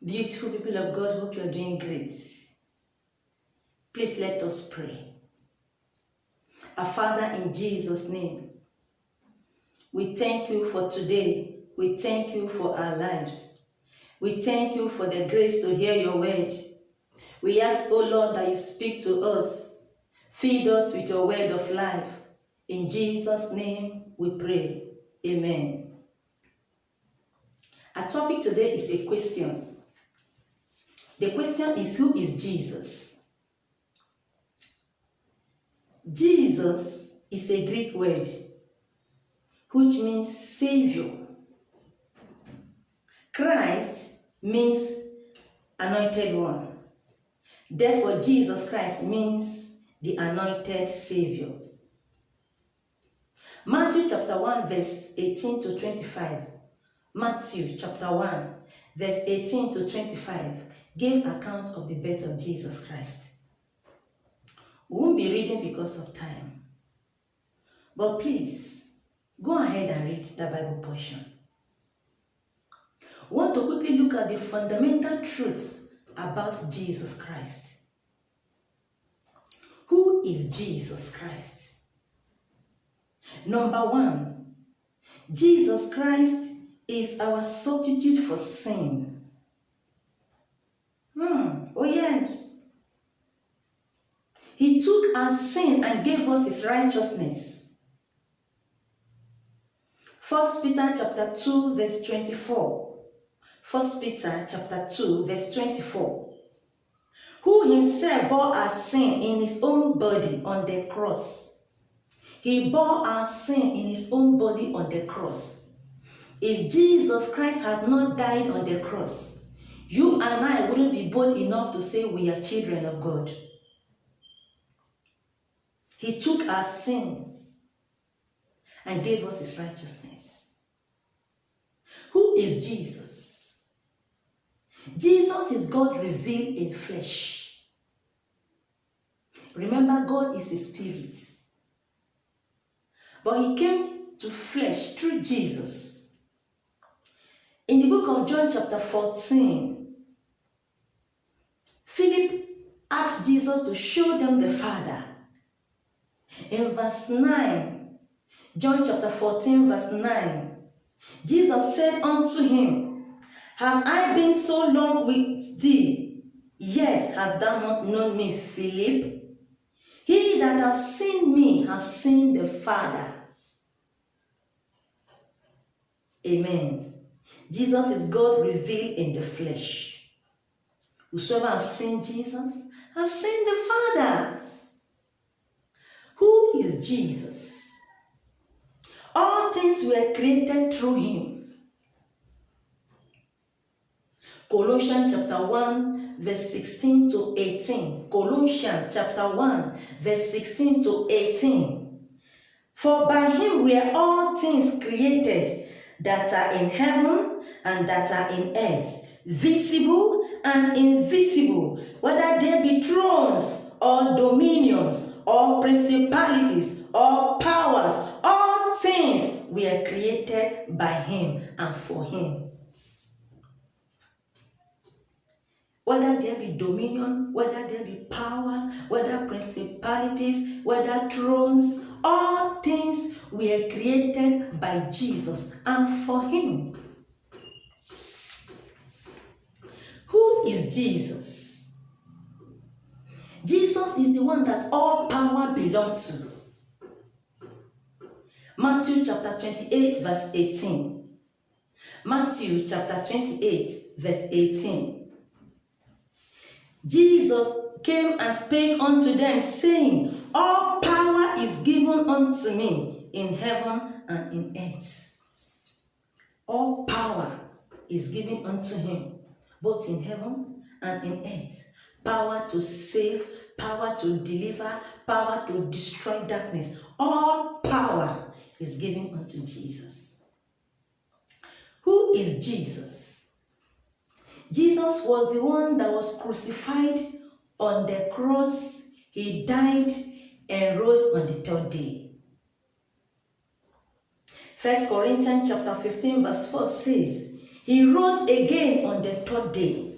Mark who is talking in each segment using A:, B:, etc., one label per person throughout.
A: Beautiful people of God, hope you're doing great. Please let us pray. Our Father, in Jesus' name, we thank you for today. We thank you for our lives. We thank you for the grace to hear your word. We ask, O Lord, that you speak to us. Feed us with your word of life. In Jesus' name we pray. Amen. Our topic today is a question. The question is, who is Jesus? Jesus is a Greek word which means Savior. Christ means anointed one. Therefore, Jesus Christ means the anointed Savior. Matthew chapter 1 verse 18 to 25. Matthew chapter 1 verse 18 to 25 gave account of the birth of Jesus Christ. We won't be reading because of time. But please, go ahead and read the Bible portion. We want to quickly look at the fundamental truths about Jesus Christ. Who is Jesus Christ? Number one, Jesus Christ is our substitute for sin. Oh yes. He took our sin and gave us his righteousness. 1 Peter chapter 2 verse 24. 1 Peter chapter 2 verse 24. Who himself bore our sin in his own body on the cross. He bore our sin in his own body on the cross. If Jesus Christ had not died on the cross, you and I wouldn't be bold enough to say we are children of God. He took our sins and gave us his righteousness. Who is Jesus? Jesus is God revealed in flesh. Remember, God is a spirit. But he came to flesh through Jesus. In the book of John chapter 14, Philip asked Jesus to show them the Father. In verse 9, John chapter 14 verse 9, Jesus said unto him, Have I been so long with thee, yet hast thou not known me, Philip? He that hath seen me hath seen the Father. Amen. Jesus is God revealed in the flesh. Whosoever have seen Jesus have seen the Father. Who is Jesus? All things were created through him. Colossians chapter 1 verse 16 to 18. Colossians chapter 1 verse 16 to 18. For by him were all things created that are in heaven and that are in earth, visible and invisible, whether they be thrones or dominions or principalities or powers, all things were created by him and for him. Whether there be dominion, whether there be powers, whether principalities, whether thrones, all things were created by Jesus and for him. Who is Jesus? Jesus is the one that all power belongs to. Matthew chapter 28 verse 18. Matthew chapter 28 verse 18. Jesus came and spake unto them, saying, All power is given unto me in heaven and in earth. All power is given unto him, both in heaven and in earth. Power to save, power to deliver, power to destroy darkness. All power is given unto Jesus. Who is Jesus? Jesus was the one that was crucified on the cross. He died and rose on the third day. 1 Corinthians chapter 15 verse 4 says, He rose again on the third day.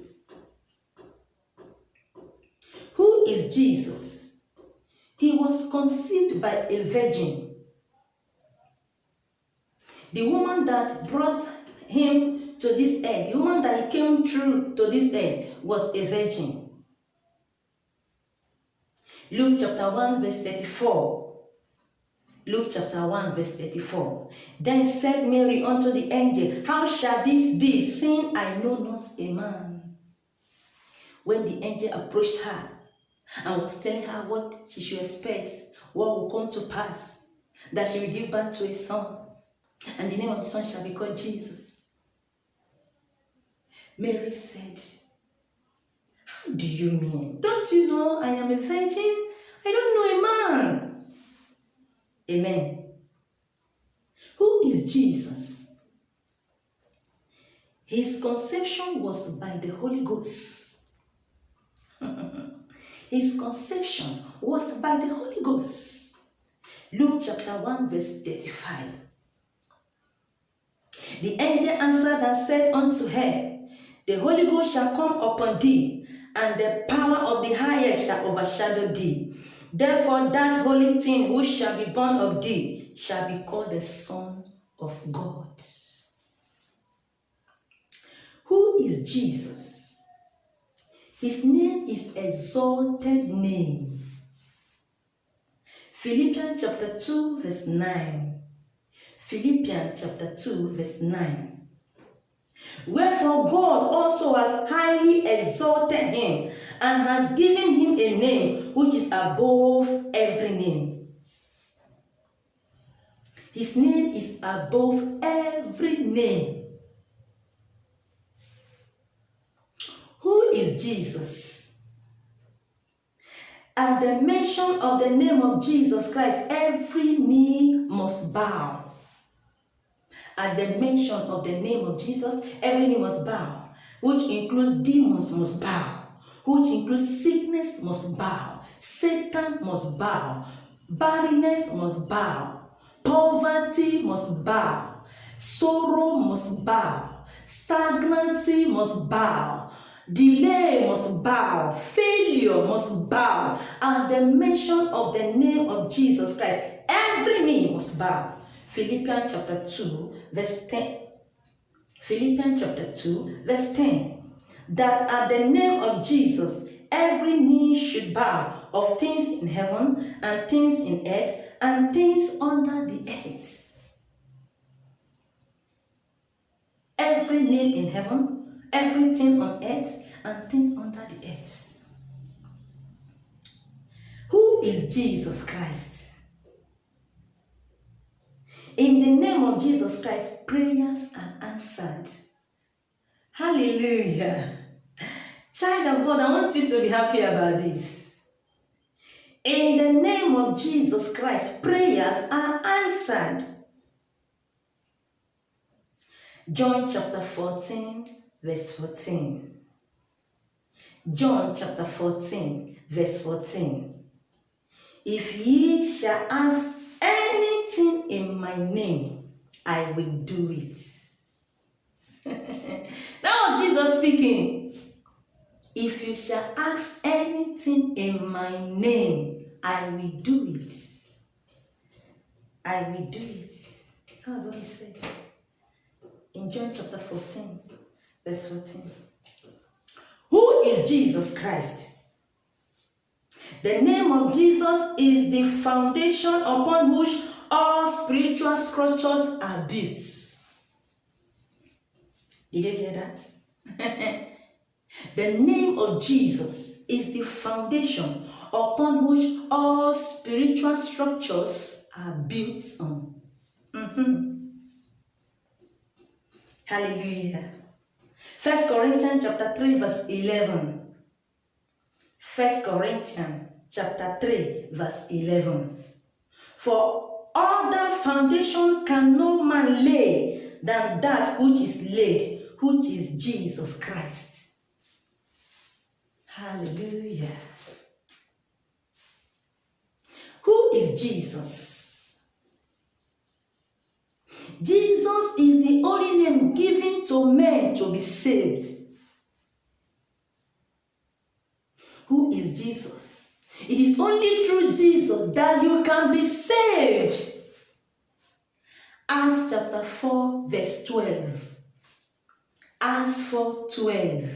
A: Who is Jesus? He was conceived by a virgin. The woman that brought him to this earth, the woman that he came through to this earth was a virgin. Luke chapter 1 verse 34. Luke chapter 1 verse 34. Then said Mary unto the angel, How shall this be, seeing I know not a man? When the angel approached her and was telling her what she should expect, what will come to pass, that she will give birth to a son, and the name of the son shall be called Jesus. Mary said, How do you mean? Don't you know I am a virgin? I don't know a man. Amen. Who is Jesus? His conception was by the Holy Ghost. His conception was by the Holy Ghost. Luke chapter 1 verse 35. The angel answered and said unto her, The Holy Ghost shall come upon thee, and the power of the highest shall overshadow thee. Therefore that holy thing which shall be born of thee shall be called the Son of God. Who is Jesus? His name is exalted name. Philippians chapter 2 verse 9. Philippians chapter 2 verse 9. Wherefore God also has highly exalted him and has given him a name which is above every name. His name is above every name. Who is Jesus? At the mention of the name of Jesus Christ, every knee must bow. At the mention of the name of Jesus, every knee must bow, which includes demons must bow, which includes sickness must bow, Satan must bow, barrenness must bow, poverty must bow, sorrow must bow, stagnancy must bow, delay must bow, failure must bow. At the mention of the name of Jesus Christ, every knee must bow. Philippians chapter 2 verse 10. Philippians chapter 2 verse 10. That at the name of Jesus, every knee should bow, of things in heaven and things in earth and things under the earth. Every name in heaven, everything on earth and things under the earth. Who is Jesus Christ? In the name of Jesus Christ, prayers are answered. Hallelujah. Child of God, I want you to be happy about this. In the name of Jesus Christ, prayers are answered. John chapter 14, verse 14. John chapter 14, verse 14. If ye shall ask anything in my name, I will do it. That was Jesus speaking. If you shall ask anything in my name, I will do it. I will do it. That's what he says. In John chapter 14, verse 14. Who is Jesus Christ? The name of Jesus is the foundation upon which all spiritual structures are built. Did you hear that? The name of Jesus is the foundation upon which all spiritual structures are built on. Hallelujah. 1 Corinthians chapter 3 verse 11. 1 Corinthians chapter 3 verse 11. For other foundation can no man lay than that which is laid, which is Jesus Christ. Hallelujah. Who is Jesus? Jesus is the only name given to men to be saved. Who is Jesus? It is only through Jesus that you can be saved. Acts chapter 4 verse 12. Acts 4:12.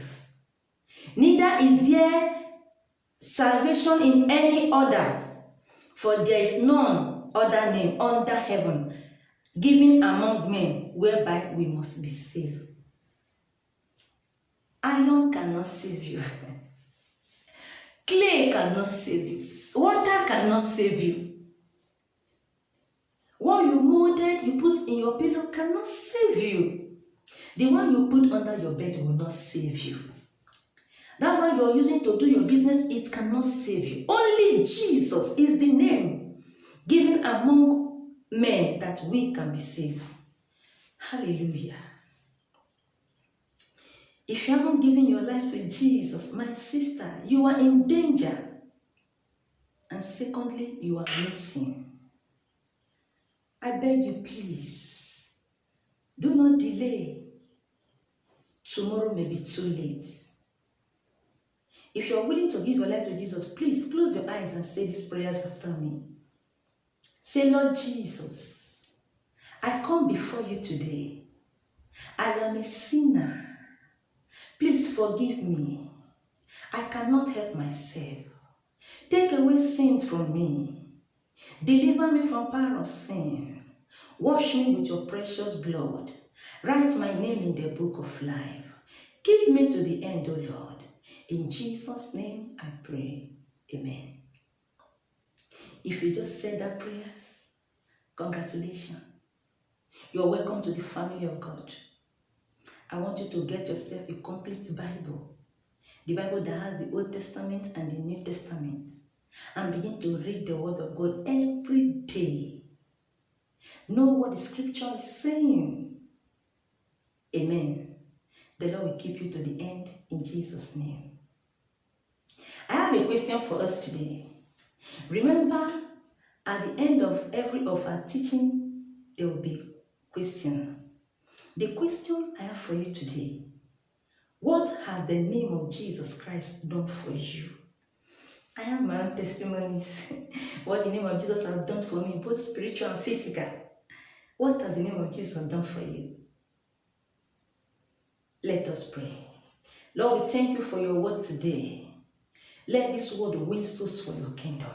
A: Neither is there salvation in any other, for there is none other name under heaven given among men whereby we must be saved. Iron cannot save you. Clay cannot save you. Water cannot save you. What you molded, you put in your pillow cannot save you. The one you put under your bed will not save you. That one you're using to do your business, it cannot save you. Only Jesus is the name given among men that we can be saved. Hallelujah. If you haven't given your life to Jesus, my sister, you are in danger. And secondly, you are missing. I beg you, please, do not delay. Tomorrow may be too late. If you're willing to give your life to Jesus, please close your eyes and say these prayers after me. Say, Lord Jesus, I come before you today. I am a sinner. Please forgive me. I cannot help myself. Take away sin from me. Deliver me from power of sin. Wash me with your precious blood. Write my name in the book of life. Keep me to the end, O Lord. In Jesus' name I pray. Amen. If you just said that prayers, congratulations. You're welcome to the family of God. I want you to get yourself a complete Bible. The Bible that has the Old Testament and the New Testament. And begin to read the Word of God every day. Know what the Scripture is saying. Amen. The Lord will keep you to the end in Jesus' name. I have a question for us today. Remember, at the end of every of our teaching, there will be a question. The question I have for you today: what has the name of Jesus Christ done for you? I have my own testimonies. What the name of Jesus has done for me, both spiritual and physical. What has the name of Jesus done for you? Let us pray. Lord, we thank you for your word today. Let this word win souls for your kingdom.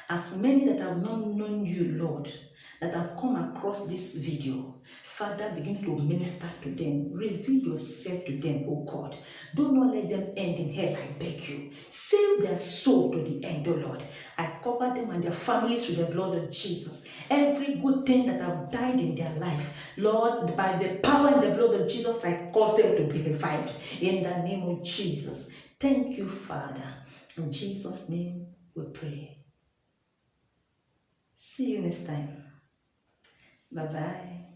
A: As many that have not known you, Lord, that have come across this video, Father, begin to minister to them. Reveal yourself to them, oh God. Do not let them end in hell, I beg you. Save their soul to the end, oh Lord. I cover them and their families with the blood of Jesus. Every good thing that have died in their life, Lord, by the power and the blood of Jesus, I cause them to be revived. In the name of Jesus. Thank you, Father. In Jesus' name we pray. See you next time. Bye-bye.